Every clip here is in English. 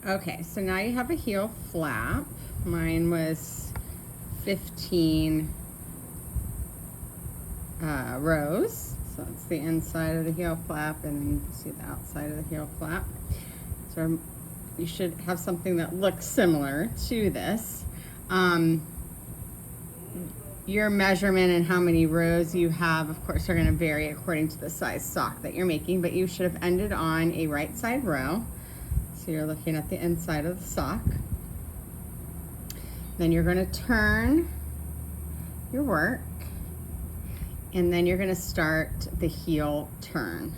Okay, so now you have a heel flap. Mine was 15 rows. So it's the inside of the heel flap, and then you can see the outside of the heel flap. So you should have something that looks similar to this. Your measurement and how many rows you have, of course, are going to vary according to the size sock that you're making, but you should have ended on a right side row. So you're looking at the inside of the sock. Then you're going to turn your work, and then you're going to start the heel turn.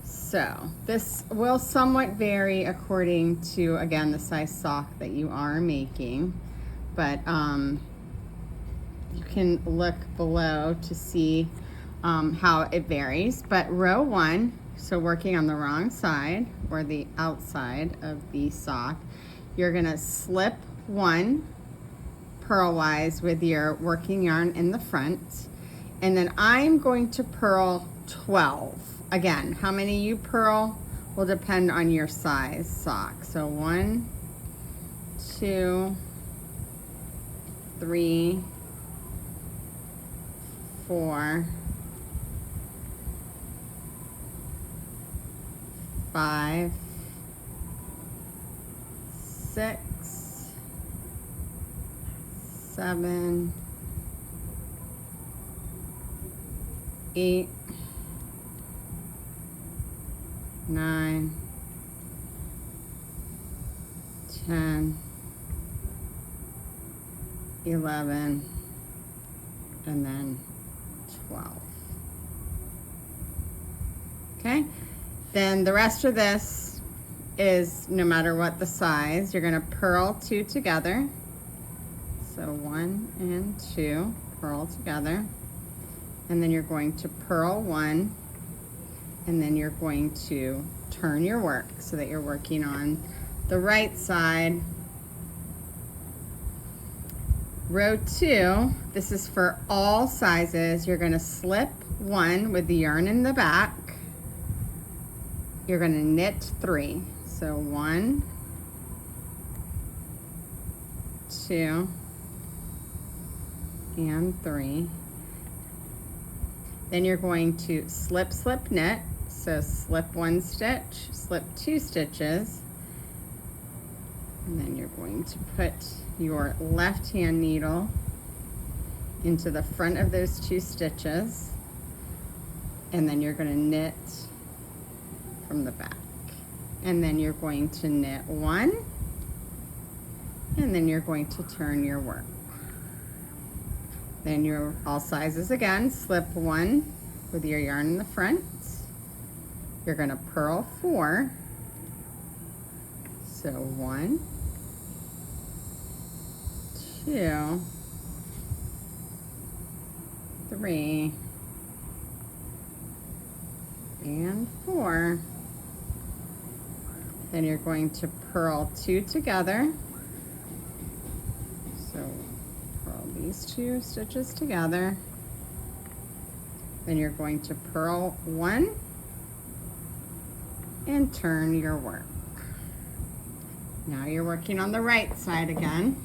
So this will somewhat vary according to, again, the size sock that you are making, but you can look below to see how it varies. But row 1, so working on the wrong side or the outside of the sock, you're gonna slip 1 purlwise with your working yarn in the front, and then I'm going to purl 12. Again, how many you purl will depend on your size sock. So 1, 2, 3, 4, 5, 6, 7, 8, 9, 10, 11, and then 12. Okay, then the rest of this is, no matter what the size, you're going to purl 2 together. So 1 and 2 purl together, and then you're going to purl 1, and then you're going to turn your work so that you're working on the right side. Row 2, this is for all sizes. You're going to slip 1 with the yarn in the back. You're going to knit 3. So 1, 2, and 3. Then you're going to slip, slip, knit. So slip 1 stitch, slip 2 stitches, and then you're going to put your left hand needle into the front of those 2 stitches, and then you're going to knit from the back. And then you're going to knit 1, and then you're going to turn your work. Then you're all sizes again, slip 1 with your yarn in the front. You're going to purl 4. So 1, 2, 3, and 4. Then you're going to purl 2 together. So purl these 2 stitches together. Then you're going to purl 1 and turn your work. Now you're working on the right side again.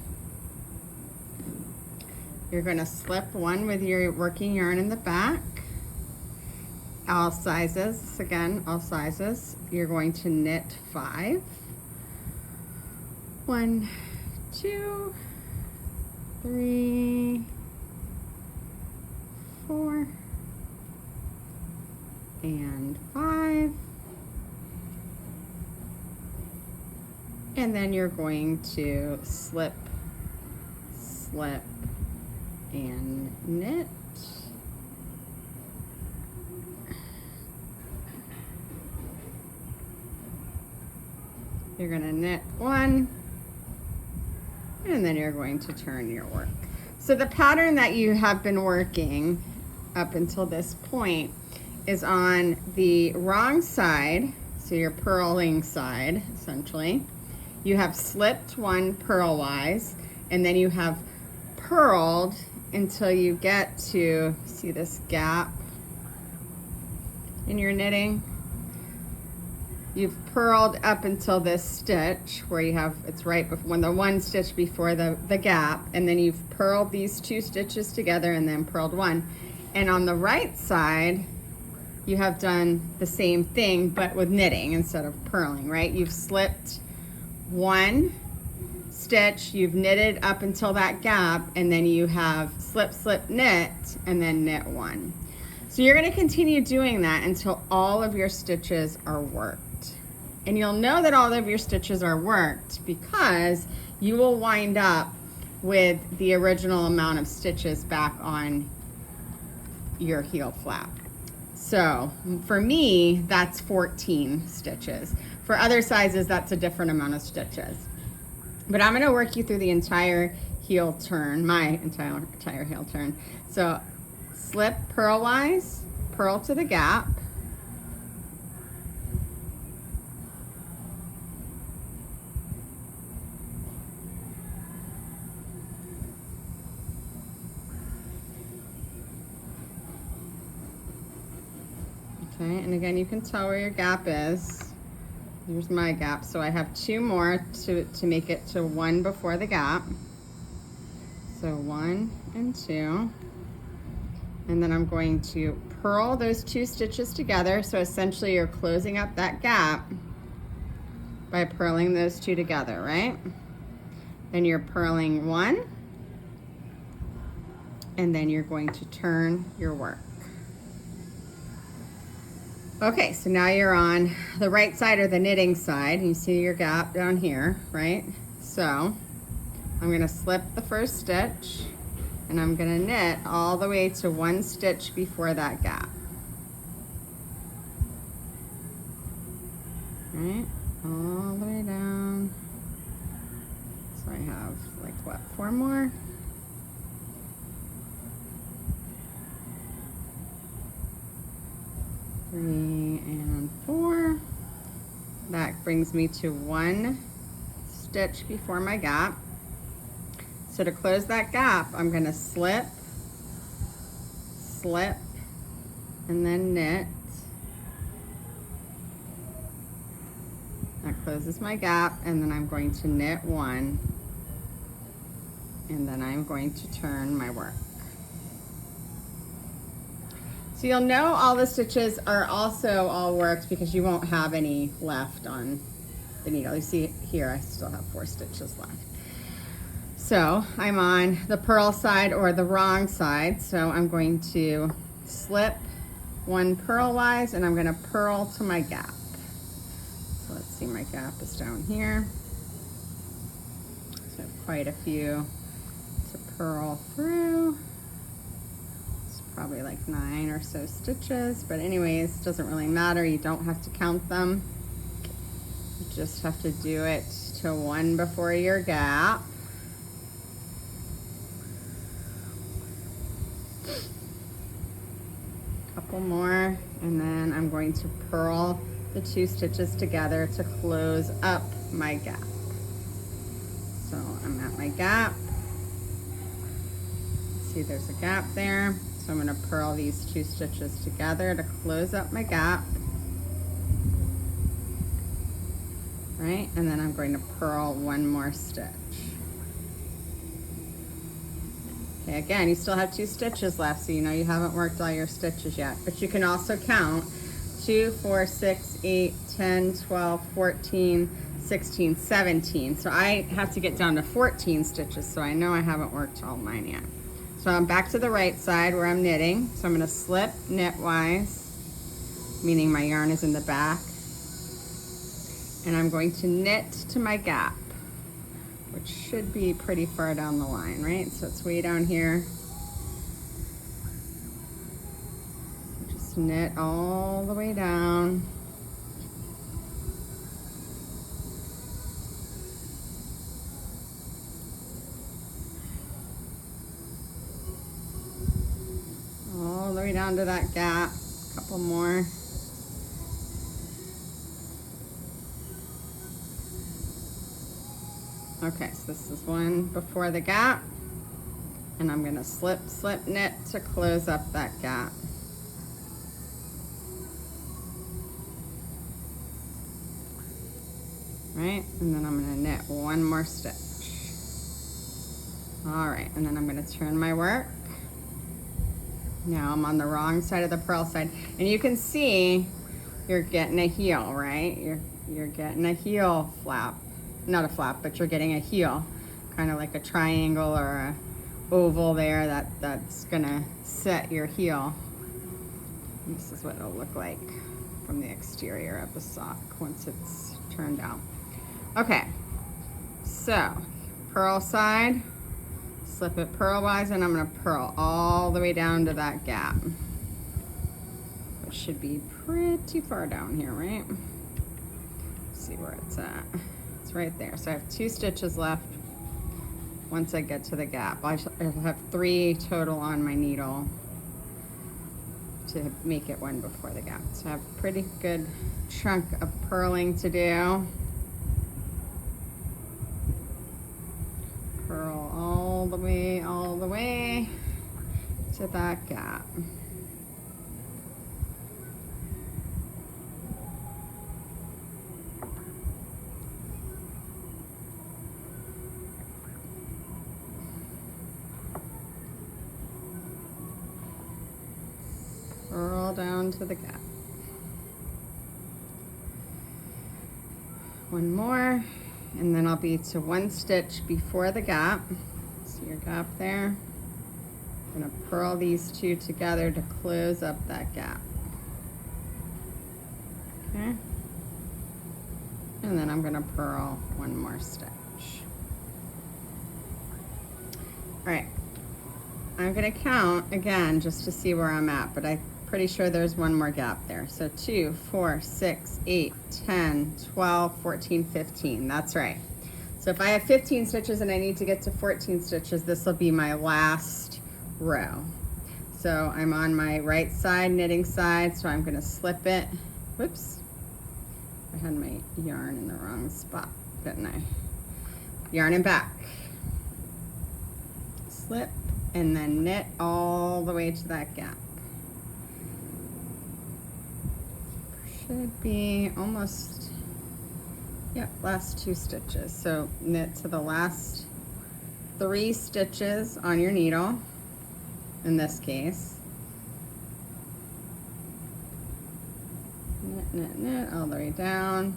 You're going to slip 1 with your working yarn in the back. All sizes, again, all sizes. You're going to knit 5. 1, 2, 3, 4, and 5. And then you're going to slip, slip, and knit. You're going to knit 1, and then you're going to turn your work. So the pattern that you have been working up until this point is on the wrong side, so your purling side, essentially. You have slipped 1 purlwise, and then you have purled until you get to, see this gap in your knitting? you've purled up until this stitch where you have, it's right before, when the one stitch before the gap, and then you've purled these 2 stitches together and then purled 1. And on the right side, you have done the same thing, but with knitting instead of purling, right? You've slipped 1 stitch, you've knitted up until that gap, and then you have slip, slip, knit, and then knit 1. So you're gonna continue doing that until all of your stitches are worked. And you'll know that all of your stitches are worked because you will wind up with the original amount of stitches back on your heel flap. So for me, that's 14 stitches. For other sizes, that's a different amount of stitches. But I'm gonna work you through the entire heel turn, my entire heel turn. So slip purlwise, purl to the gap. Okay, and again, you can tell where your gap is. Here's my gap. So I have 2 more to make it to 1 before the gap. So 1 and 2. And then I'm going to purl those 2 stitches together. So essentially you're closing up that gap by purling those 2 together, right? Then you're purling 1. And then you're going to turn your work. Okay, so now you're on the right side or the knitting side. You see your gap down here, right? So I'm gonna slip the first stitch and I'm gonna knit all the way to 1 stitch before that gap. Right, all the way down. So I have like what, 4 more? Three and 4. That brings me to 1 stitch before my gap. So to close that gap, I'm gonna slip, slip, and then knit. That closes my gap, and then I'm going to knit 1, and then I'm going to turn my work. So you'll know all the stitches are also all worked because you won't have any left on the needle. You see here, I still have 4 stitches left. So I'm on the purl side or the wrong side. So I'm going to slip 1 purlwise and I'm gonna purl to my gap. So let's see, my gap is down here. So I have quite a few to purl through. Probably like 9 or so stitches, but anyways, doesn't really matter. You don't have to count them. You just have to do it to 1 before your gap. Couple more, and then I'm going to purl the 2 stitches together to close up my gap. So I'm at my gap. See, there's a gap there. So I'm going to purl these 2 stitches together to close up my gap, right? And then I'm going to purl 1 more stitch. Okay, again, you still have 2 stitches left, so you know you haven't worked all your stitches yet. But you can also count 2, 4, 6, 8, 10, 12, 14, 16, 17. So I have to get down to 14 stitches, so I know I haven't worked all mine yet. So I'm back to the right side where I'm knitting. So I'm gonna slip knitwise, meaning my yarn is in the back. And I'm going to knit to my gap, which should be pretty far down the line, right? So it's way down here. Just knit all the way down. All the way down to that gap, a couple more. Okay, so this is 1 before the gap, and I'm gonna slip, slip, knit to close up that gap. right? And then I'm gonna knit one more stitch. All right, and then I'm gonna turn my work. Now I'm on the wrong side of the purl side, and you can see you're getting a heel, right? You're getting a heel flap, not a flap, but you're getting a heel, kind of like a triangle or a oval there that's gonna set your heel. This is what it'll look like from the exterior of the sock once it's turned out. Okay, so purl side, slip it purlwise, and I'm gonna purl all the way down to that gap. It should be pretty far down here, right? Let's see where it's at. It's right there. So I have 2 stitches left. Once I get to the gap, I have 3 total on my needle to make it 1 before the gap. So I have a pretty good chunk of purling to do. Purl all the way to that gap. Purl down to the gap. 1 more, and then I'll be to 1 stitch before the gap. See your gap there? I'm gonna purl these 2 together to close up that gap. Okay? And then I'm gonna purl 1 more stitch. All right, I'm gonna count again just to see where I'm at, but I'm pretty sure there's 1 more gap there. So 2, 4, 6, 8, 10, 12, 14, 15, that's right. So if I have 15 stitches and I need to get to 14 stitches, this will be my last row. So I'm on my right side, knitting side, so I'm gonna slip it. Whoops, I had my yarn in the wrong spot, didn't I? Yarn and back. Slip, and then knit all the way to that gap. Should be almost, yeah, last 2 stitches. So knit to the last 3 stitches on your needle, in this case. Knit, knit, knit all the way down.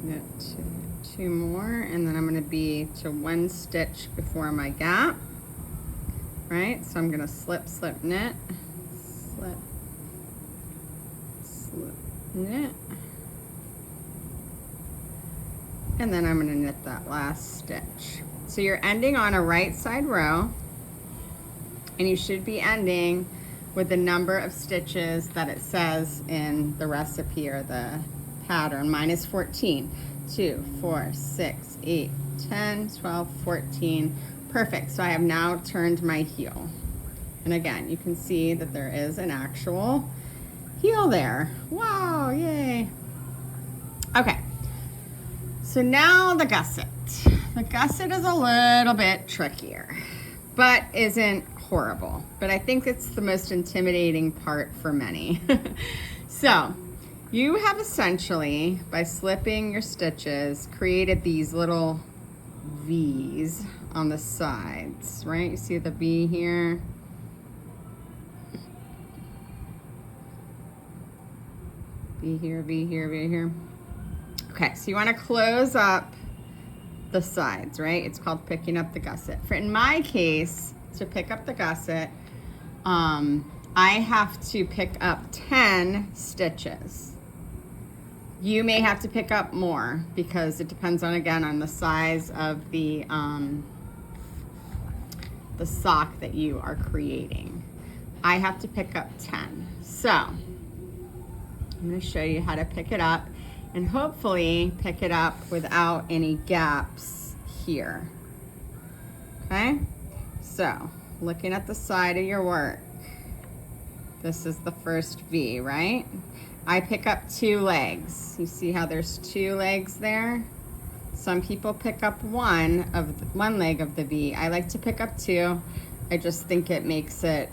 Knit 2 more, and then I'm going to be to 1 stitch before my gap, right? So I'm going to slip, slip, knit, slip, slip, knit, and then I'm going to knit that last stitch. So you're ending on a right side row, and you should be ending with the number of stitches that it says in the recipe or the pattern. Mine is 14. 2, 4, 6, 8, 10, 12, 14. Perfect. So I have now turned my heel. And again, you can see that there is an actual heel there. Wow, yay. Okay. So now the gusset. The gusset is a little bit trickier, but isn't horrible. But I think it's the most intimidating part for many. So you have essentially, by slipping your stitches, created these little V's on the sides, right? You see the V here? V here, V here, V here. Okay, so you want to close up the sides, right? It's called picking up the gusset. In my case, to pick up the gusset, I have to pick up 10 stitches. You may have to pick up more because it depends on, again, on the size of the sock that you are creating. I have to pick up 10. So I'm going to show you how to pick it up and hopefully pick it up without any gaps here. Okay? So looking at the side of your work, this is the first V, right? I pick up 2 legs. You see how there's 2 legs there? Some people pick up one leg of the V. I like to pick up two. I just think it makes it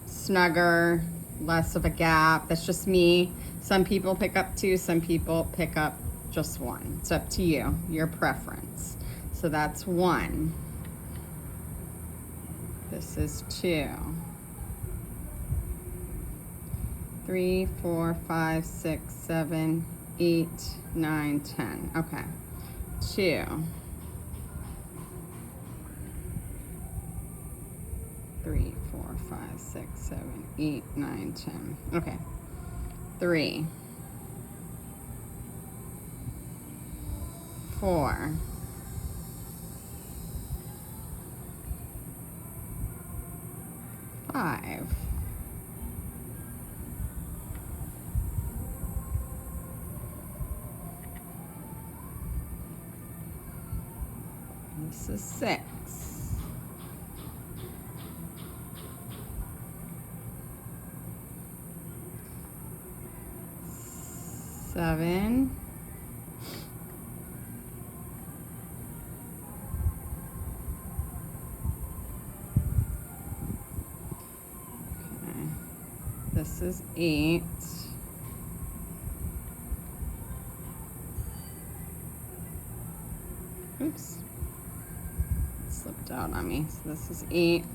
snugger, less of a gap. That's just me. Some people pick up two, some people pick up just one. It's up to you, your preference. So that's one. This is 2. 3, 4, 5, 6, 7, 8, 9, 10. Okay. 2. 3, 4, 5, 6, 7, 8, 9, 10. Okay. 3. 4. 5. 6. 7. 8. Oops. It slipped out on me. So this is 8.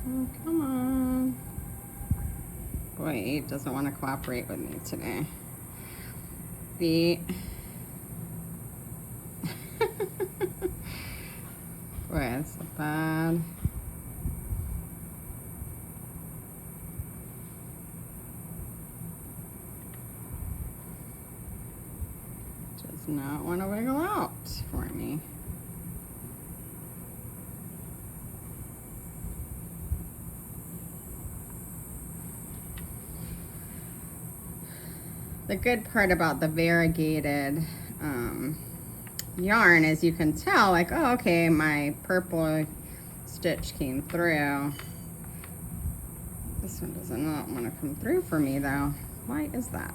Oh, come on. Boy, 8 doesn't want to cooperate with me today. 8. Boy, that's so bad. Does not want to wiggle out for me. The good part about the variegated yarn is you can tell, like, oh, okay, my purple stitch came through. This one does not want to come through for me though. Why is that?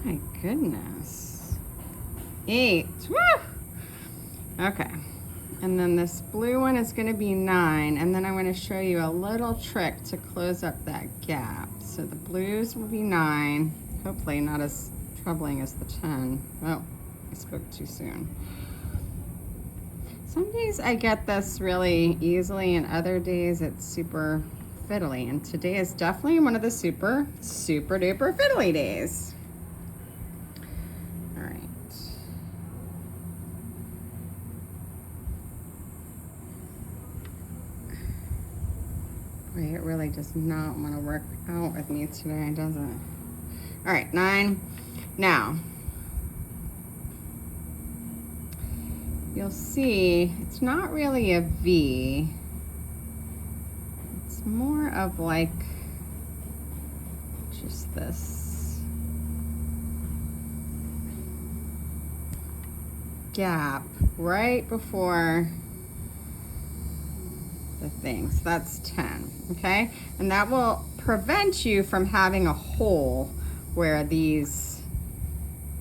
My goodness. 8. Woo! Okay. And then this blue one is going to be 9. And then I'm going to show you a little trick to close up that gap. So the blues will be 9. Hopefully not as troubling as the 10. Oh, I spoke too soon. Some days I get this really easily, and other days it's super fiddly. And today is definitely one of the super duper fiddly days. It really does not want to work out with me today, does it? All right, 9. Now, you'll see it's not really a V. It's more of like just this gap right before the thing. So that's 10, okay? And that will prevent you from having a hole where these,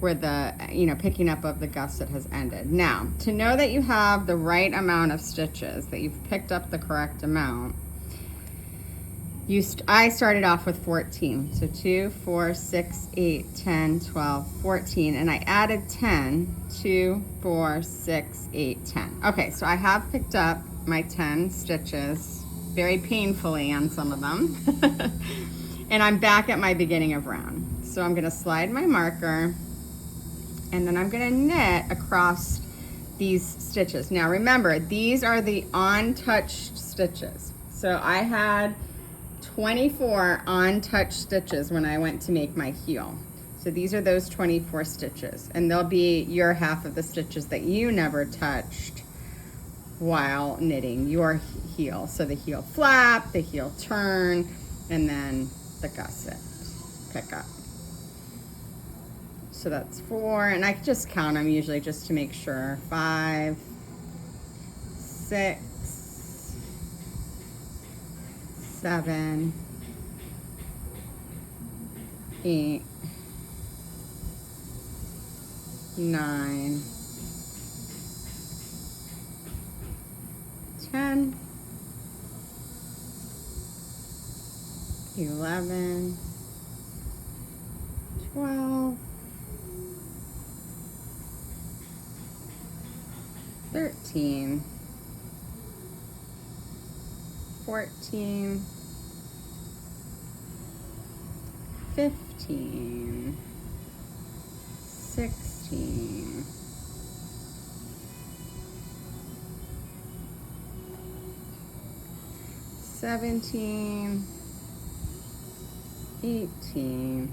where the, picking up of the gusset has ended. Now, to know that you have the right amount of stitches, that you've picked up the correct amount, I started off with 14. So 2, 4, 6, 8, 10, 12, 14, and I added 10, 2, 4, 6, 8, 10. Okay, so I have picked up my 10 stitches, very painfully on some of them. And I'm back at my beginning of round. So I'm gonna slide my marker, and then I'm gonna knit across these stitches. Now remember, these are the untouched stitches. So I had 24 untouched stitches when I went to make my heel. So these are those 24 stitches, and they'll be your half of the stitches that you never touched while knitting your heel. So the heel flap, the heel turn, and then the gusset pick up. So that's 4, and I just count them usually just to make sure. 5, 6, 7, 8, 9, 10, 11, 12, 13, 14, 15, 16, 17, 18,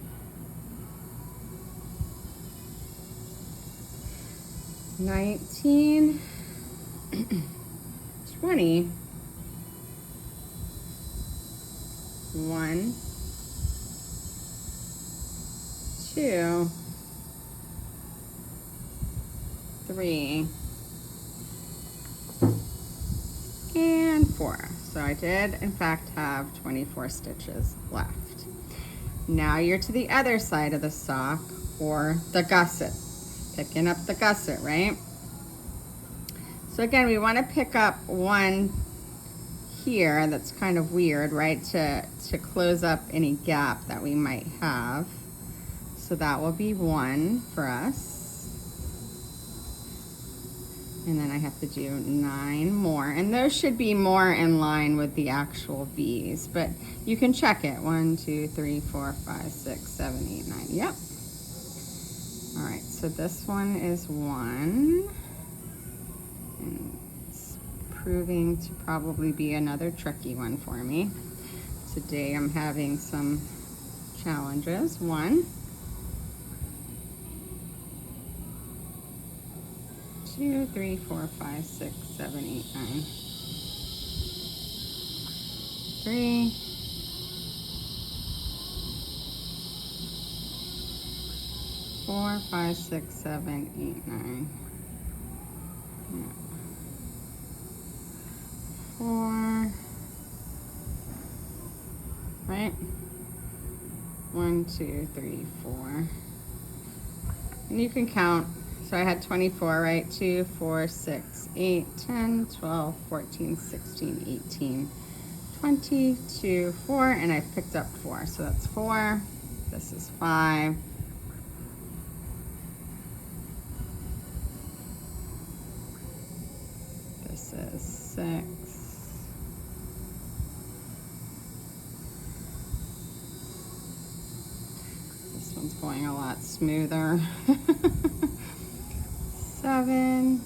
19, 20, 1, 2, 3, and 4. So I did in fact have 24 stitches left. Now you're to the other side of the sock, or the gusset, picking up the gusset, right? So again, we want to pick up one here that's kind of weird, right, to close up any gap that we might have. So that will be 1 for us. And then I have to do 9 more, and those should be more in line with the actual V's, but you can check it. 1, 2, 3, 4, 5, 6, 7, 8, 9. Yep. All right, so this one is 1, and it's proving to probably be another tricky one for me. Today I'm having some challenges. 1, 2, 3, 4, 5, 6, 7, 8, 9. 3, 4, 5, 6, 7, 8, 9. Yeah. 4. Right? 1, 2, 3, 4. And you can count. So I had 24, right? 2, 4, 6, 8, 10, 12, 14, 16, 18, 20, 2, 4, and I picked up 4. So that's 4. This is 5. This is 6. This one's going a lot smoother. 7.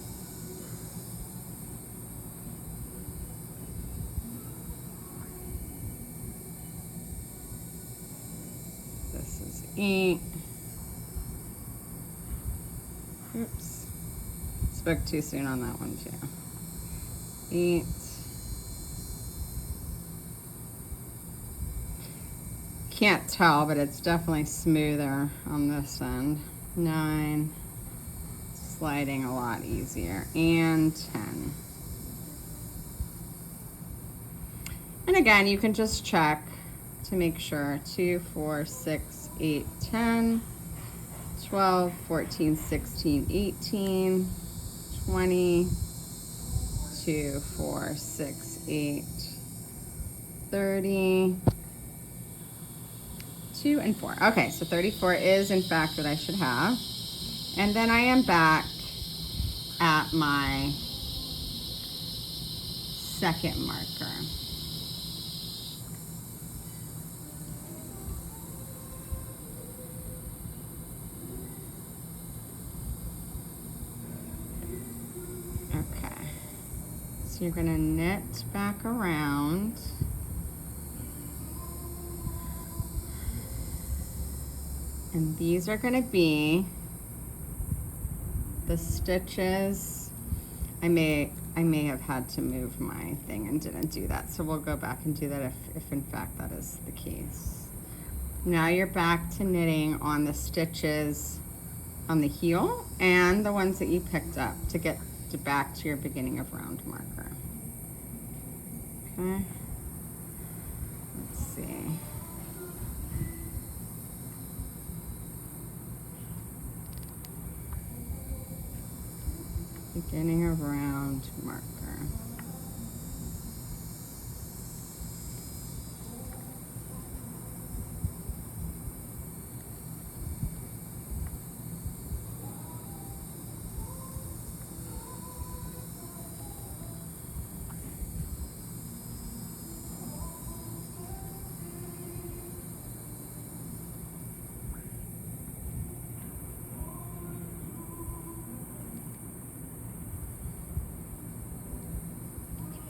This is 8. Oops. Spoke too soon on that one too. 8. Can't tell, but it's definitely smoother on this end. 9. Sliding a lot easier. And 10. And again, you can just check to make sure. 2, 4, 6, 8, 10, 12, 14, 16, 18, 20, 2, 4, 6, 8, 30, 2, and 4. Okay, so 34 is in fact what I should have. And then I am back at my second marker. Okay, so you're gonna knit back around. And these are going to be the stitches. I may have had to move my thing and didn't do that, so we'll go back and do that if in fact that is the case. Now you're back to knitting on the stitches on the heel and the ones that you picked up to get back to your beginning of round marker. Okay, let's see. Beginning of round marker.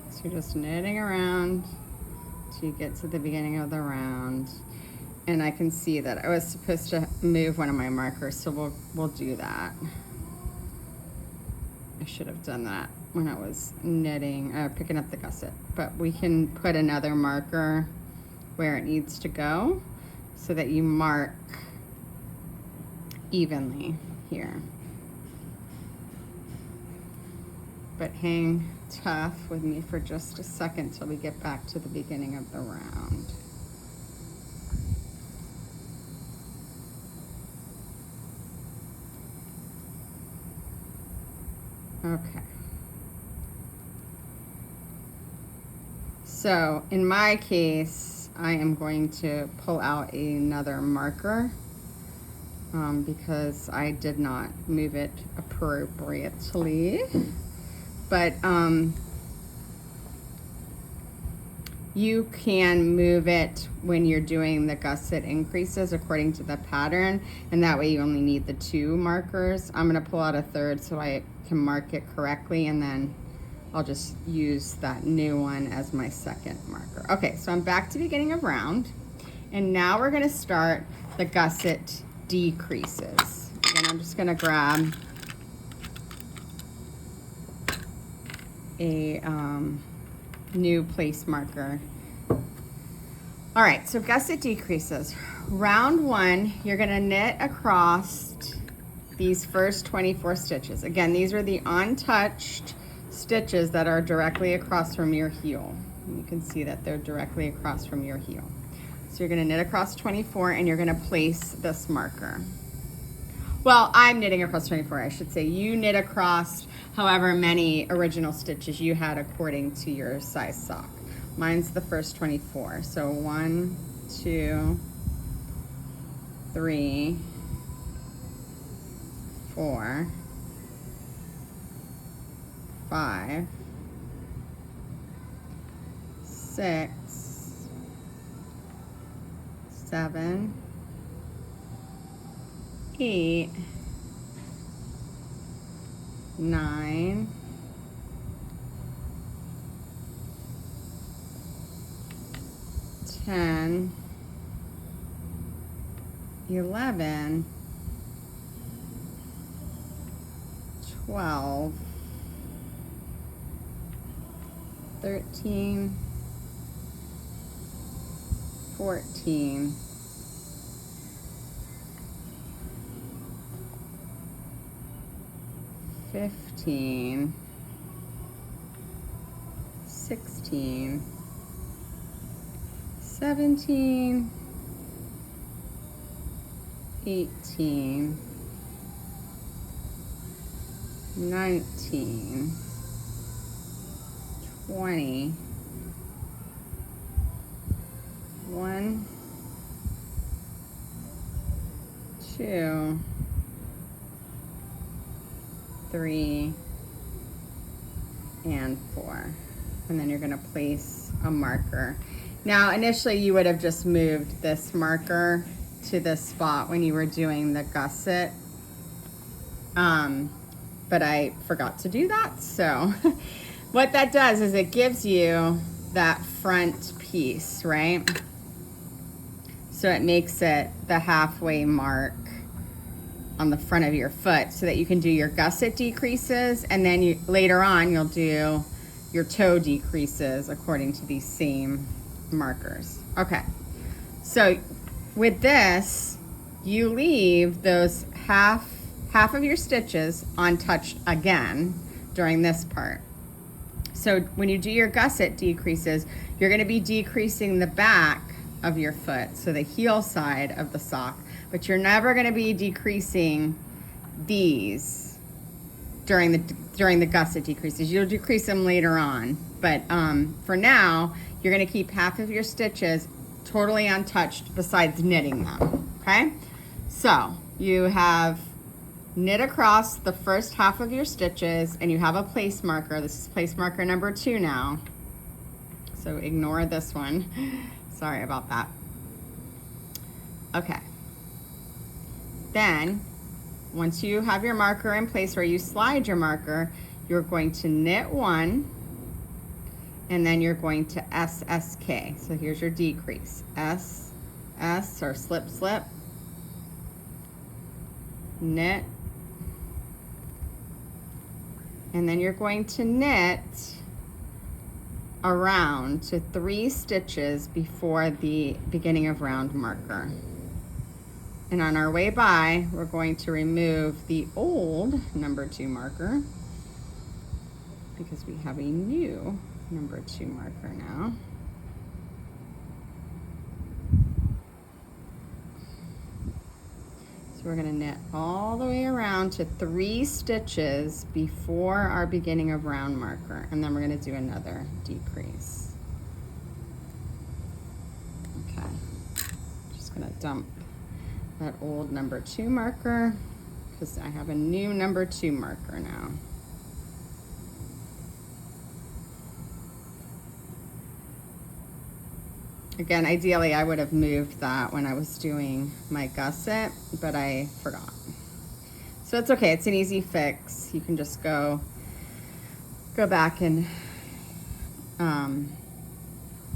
So you're just knitting around till you get to the beginning of the round. And I can see that I was supposed to move one of my markers, so we'll do that. I should have done that when I was knitting, picking up the gusset. But we can put another marker where it needs to go so that you mark evenly here. But hang tough with me for just a second till we get back to the beginning of the round. Okay. So in my case, I am going to pull out another marker because I did not move it appropriately. But you can move it when you're doing the gusset increases according to the pattern, and that way you only need the 2 markers. I'm going to pull out a third so I can mark it correctly, and then I'll just use that new one as my second marker. Okay, so I'm back to beginning of round, and now we're going to start the gusset decreases. And I'm just going to grab a new place marker. All right, so gusset decreases. Round 1, you're gonna knit across these first 24 stitches. Again, these are the untouched stitches that are directly across from your heel. You can see that they're directly across from your heel. So you're gonna knit across 24 and you're gonna place this marker. Well, I'm knitting across 24, I should say. You knit across however many original stitches you had according to your size sock. Mine's the first 24. So 1, 2, 3, 4, 5, 6, 7, 8, 9, 10, 11, 12, 13, 14, 15, 16, 17, 18, 19, 20, 1, 2, 3, and 4. And then you're going to place a marker. Now, initially you would have just moved this marker to this spot when you were doing the gusset, but I forgot to do that. So what that does is it gives you that front piece, right? So it makes it the halfway mark on the front of your foot so that you can do your gusset decreases, and then later on you'll do your toe decreases according to these same markers. Okay, so with this, you leave those half of your stitches untouched again during this part. So when you do your gusset decreases, you're going to be decreasing the back of your foot, so the heel side of the sock, but you're never going to be decreasing these during the gusset decreases. You'll decrease them later on, but for now, you're going to keep half of your stitches totally untouched besides knitting them, okay? So you have knit across the first half of your stitches, and you have a place marker. This is place marker number 2 now, so ignore this one. Sorry about that. Okay. Then, once you have your marker in place where you slide your marker, you're going to knit 1, and then you're going to SSK. So here's your decrease. S, S, or slip, slip, knit, and then you're going to knit around to 3 stitches before the beginning of round marker. And on our way by, we're going to remove the old number 2 marker because we have a new number 2 marker now. So we're going to knit all the way around to 3 stitches before our beginning of round marker, and then we're going to do another decrease. Okay, just going to dump that old number 2 marker because I have a new number 2 marker now. Again, ideally I would have moved that when I was doing my gusset, but I forgot. So it's okay, it's an easy fix. You can just go back and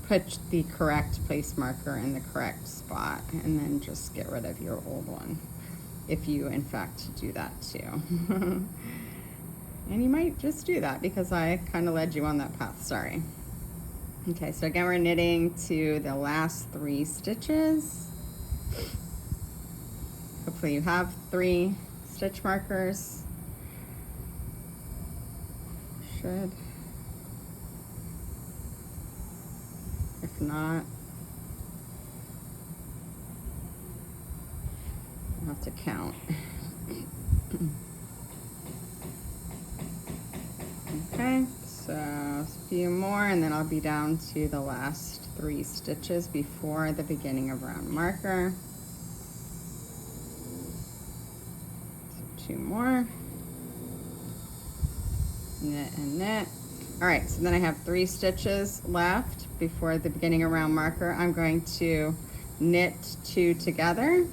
put the correct place marker in the correct spot, and then just get rid of your old one, if you in fact do that too. And you might just do that because I kind of led you on that path, sorry. Okay, so again, we're knitting to the last 3 stitches. Hopefully you have 3 stitch markers. Should. If not, I'll have to count. Okay. So a few more, and then I'll be down to the last 3 stitches before the beginning of round marker. So 2 more. Knit and knit. All right, so then I have 3 stitches left before the beginning of round marker. I'm going to knit 2 together,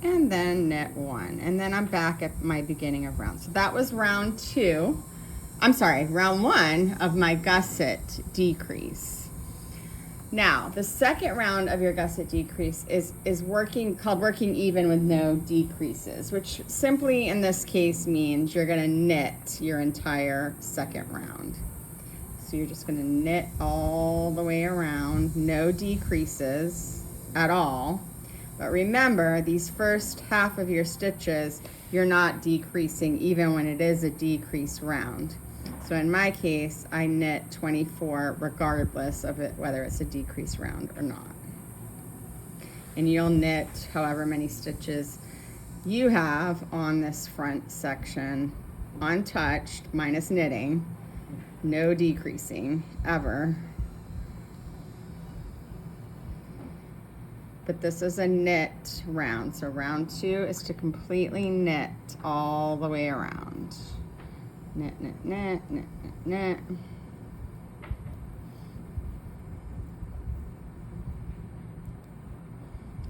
and then knit 1, and then I'm back at my beginning of round. So that was round 2. I'm sorry, round 1 of my gusset decrease. Now, the second round of your gusset decrease is called working even with no decreases, which simply in this case means you're going to knit your entire second round. So you're just going to knit all the way around, no decreases at all. But remember, these first half of your stitches, you're not decreasing even when it is a decrease round. So in my case, I knit 24 regardless of it, whether it's a decrease round or not. And you'll knit however many stitches you have on this front section, untouched, minus knitting, no decreasing ever. But this is a knit round, so round 2 is to completely knit all the way around. Knit, knit, knit, knit, knit, knit.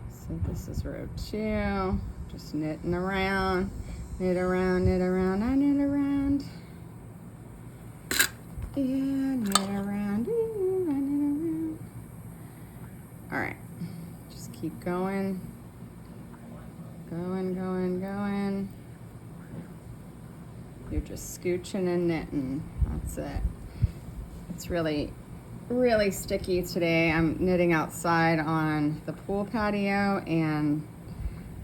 So this is row 2, just knitting around, knit around, knit around, I knit around. Yeah, knit around, I knit around. keep going. Going. You're just scooching and knitting. That's it. It's really, really sticky today. I'm knitting outside on the pool patio, and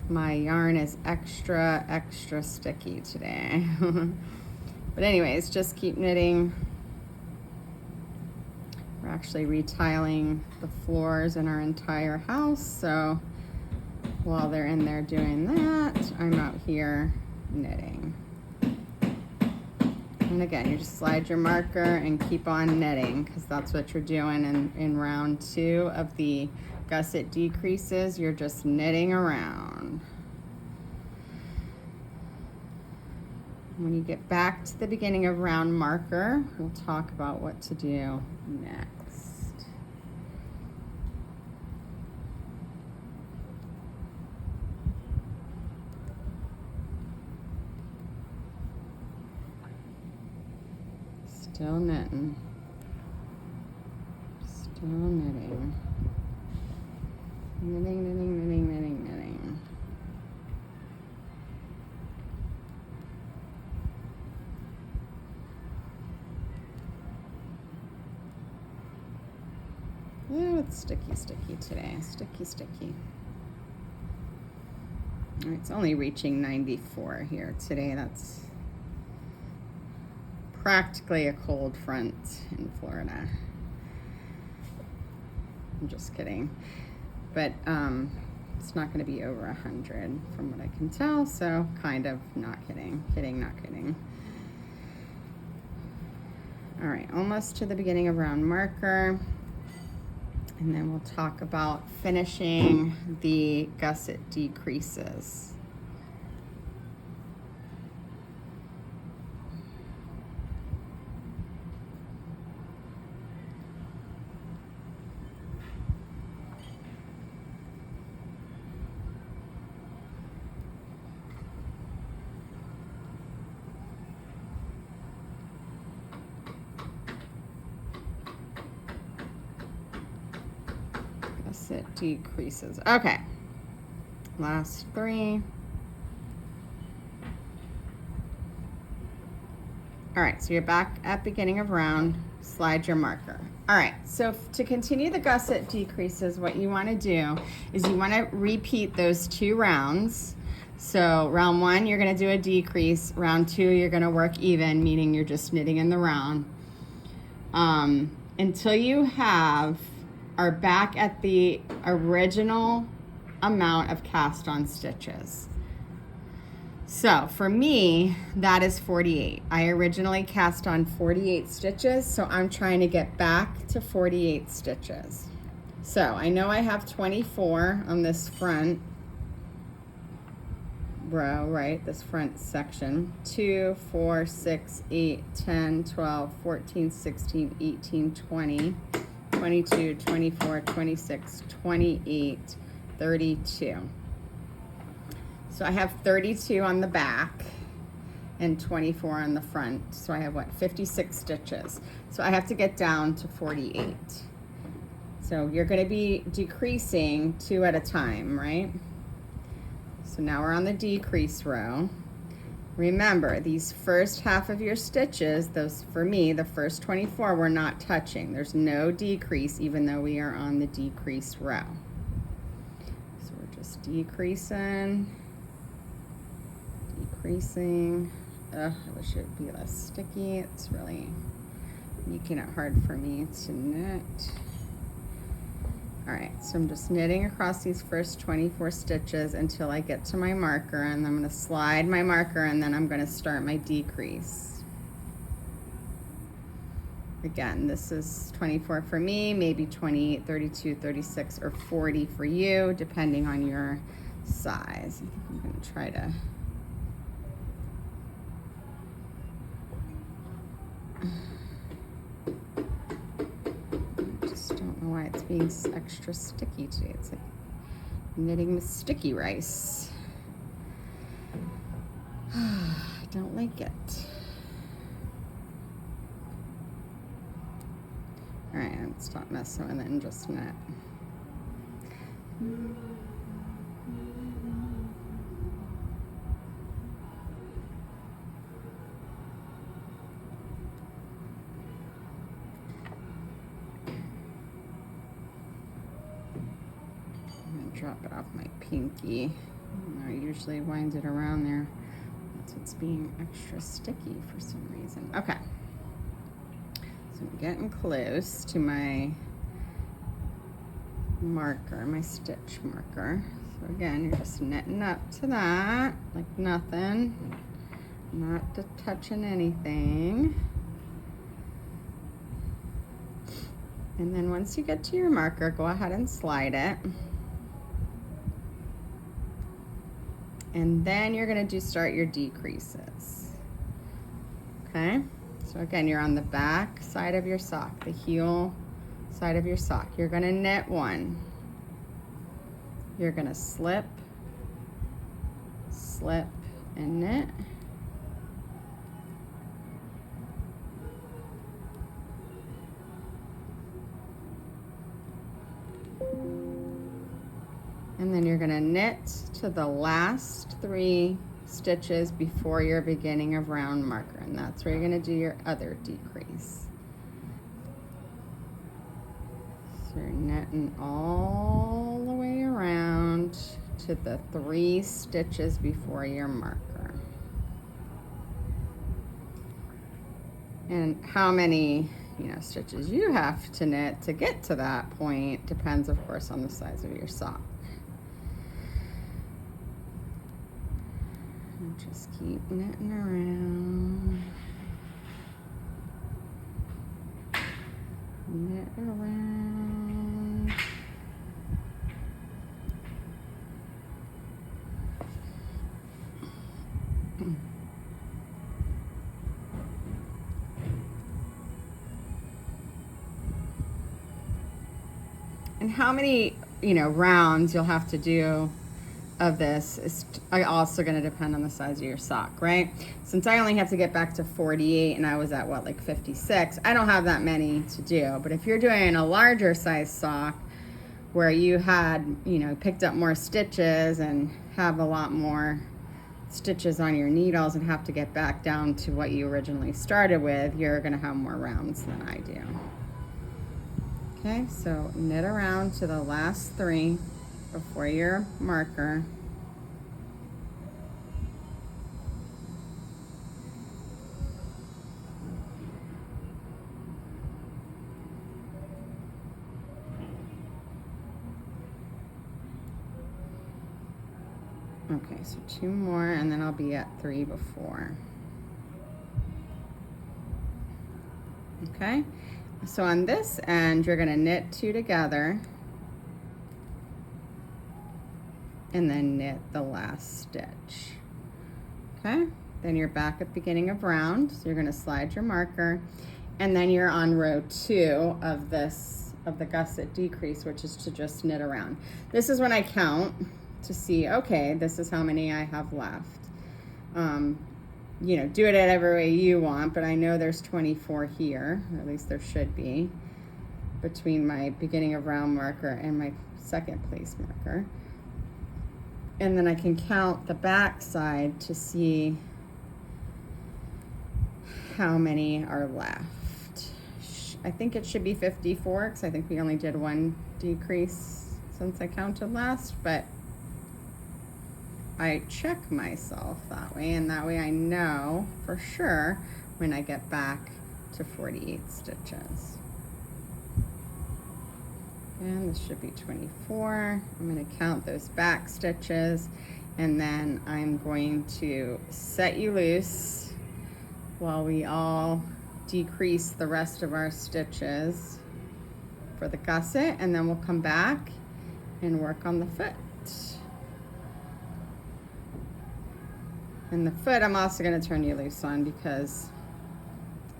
my yarn is extra, extra sticky today. But anyways, just keep knitting. We're actually retiling the floors in our entire house, so while they're in there doing that, I'm out here knitting. And again, you just slide your marker and keep on knitting, because that's what you're doing in round 2 of the gusset decreases. You're just knitting around. When you get back to the beginning of round marker, we'll talk about what to do next. Still knitting. Still knitting. Knitting. Oh, it's sticky today. Sticky. All right, it's only reaching 94 here today. That's practically a cold front in Florida. I'm just kidding. But it's not going to be over 100 from what I can tell, so kind of not kidding. Not kidding. All right, almost to the beginning of round marker. And then we'll talk about finishing the gusset decreases. It decreases. Okay, last 3. All right, so you're back at beginning of round, slide your marker. All right, so to continue the gusset decreases, what you want to do is you want to repeat those 2 rounds. So round 1, you're going to do a decrease. Round 2, you're going to work even, meaning you're just knitting in the round, until you are back at the original amount of cast on stitches. So for me, that is 48. I originally cast on 48 stitches, so I'm trying to get back to 48 stitches. So I know I have 24 on this front row, right? This front section. 2, 4, 6, 8, 10, 12, 14, 16, 18, 20. 22, 24, 26, 28, 32. So I have 32 on the back and 24 on the front. So I have 56 stitches. So I have to get down to 48. So you're going to be decreasing 2 at a time, right? So now we're on the decrease row. Remember, these first half of your stitches, those for me, the first 24, we're not touching. There's no decrease, even though we are on the decrease row. So we're just decreasing. Ugh, I wish it would be less sticky. It's really making it hard for me to knit. All right, so I'm just knitting across these first 24 stitches until I get to my marker, and I'm going to slide my marker, and then I'm going to start my decrease. Again, this is 24 for me, maybe 28, 32, 36, or 40 for you, depending on your size. I'm going to try to why it's being extra sticky today. It's like knitting with sticky rice. I don't like it. All right, stop messing with it and just knit. Drop it off my pinky. I usually wind it around there. That's what's being extra sticky for some reason. Okay. So I'm getting close to my marker, my stitch marker. So again, you're just knitting up to that like nothing. Not touching anything. And then once you get to your marker, go ahead and slide it. And then you're gonna start your decreases. Okay? So again, you're on the back side of your sock, the heel side of your sock. You're gonna knit one. You're gonna slip, slip, and knit. And then you're gonna knit to the last 3 stitches before your beginning of round marker, and that's where you're gonna do your other decrease. So you're knitting all the way around to the 3 stitches before your marker. And how many stitches you have to knit to get to that point depends, of course, on the size of your sock. Just keep knitting around. Knit around. And how many, rounds you'll have to do of this is also going to depend on the size of your sock, right? Since I only have to get back to 48 and I was at what, like 56, I don't have that many to do. But if you're doing a larger size sock where you had, picked up more stitches and have a lot more stitches on your needles and have to get back down to what you originally started with, you're going to have more rounds than I do. Okay, so knit around to the last 3 before your marker. Okay, so 2 more and then I'll be at 3 before. Okay, so on this end, you're gonna knit 2 together and then knit the last stitch. Okay, then you're back at the beginning of round, so you're gonna slide your marker, and then you're on row 2 of the gusset decrease, which is to just knit around. This is when I count to see, okay, this is how many I have left. Do it every way you want, but I know there's 24 here, or at least there should be, between my beginning of round marker and my second place marker. And then I can count the back side to see how many are left. I think it should be 54 because I think we only did 1 decrease since I counted last, but I check myself that way, and that way I know for sure when I get back to 48 stitches. And this should be 24. I'm going to count those back stitches, and then I'm going to set you loose while we all decrease the rest of our stitches for the gusset, and then we'll come back and work on the foot. And the foot I'm also going to turn you loose on because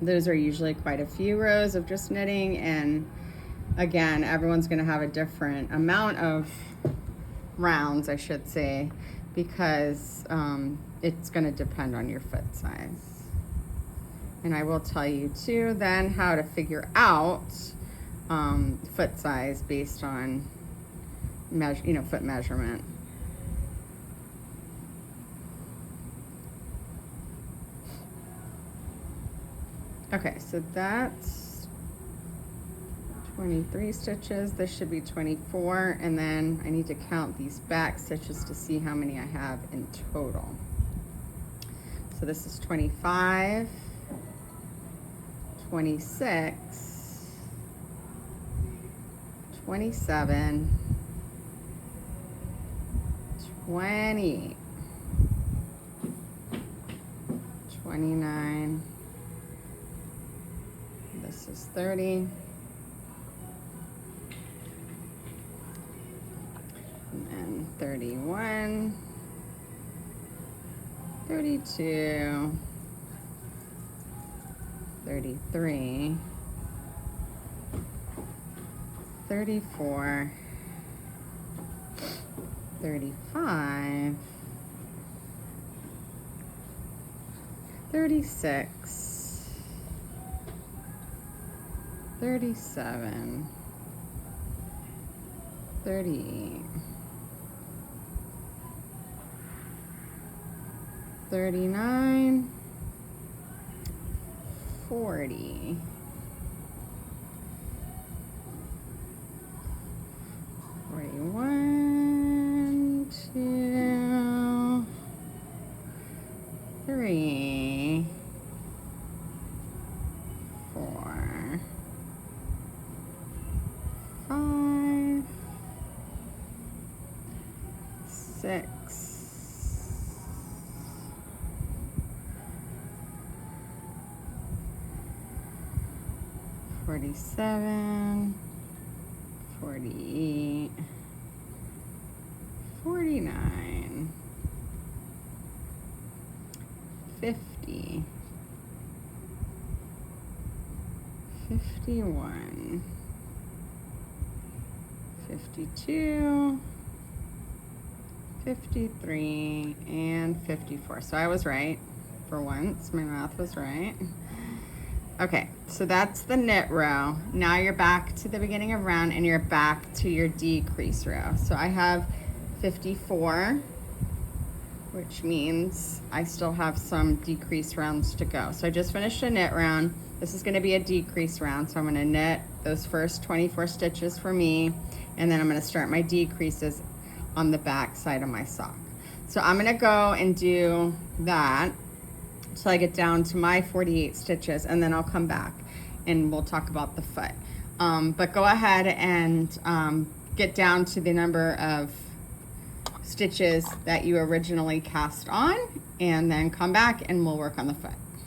those are usually quite a few rows of just knitting, and again, everyone's going to have a different amount of rounds, I should say, because it's going to depend on your foot size. And I will tell you too then how to figure out foot size based on foot measurement. Okay, so that's 23 stitches. This should be 24, and then I need to count these back stitches to see how many I have in total. So this is 25, 26, 27, 20, 29, this is 30, and then 31, 32, 33, 34, 35, 36, 37, 38, 39, 40, 41, 2, 3, 4, 5, 6, 47, 48, 49, 50, 51, 52, 53, and 54. So I was right for once. My math was right. Okay, so that's the knit row. Now you're back to the beginning of round and you're back to your decrease row. So I have 54, which means I still have some decrease rounds to go. So I just finished a knit round. This is gonna be a decrease round. So I'm gonna knit those first 24 stitches for me, and then I'm gonna start my decreases on the back side of my sock. So I'm gonna go and do that till I get down to my 48 stitches, and then I'll come back and we'll talk about the foot. But go ahead and get down to the number of stitches that you originally cast on, and then come back and we'll work on the foot.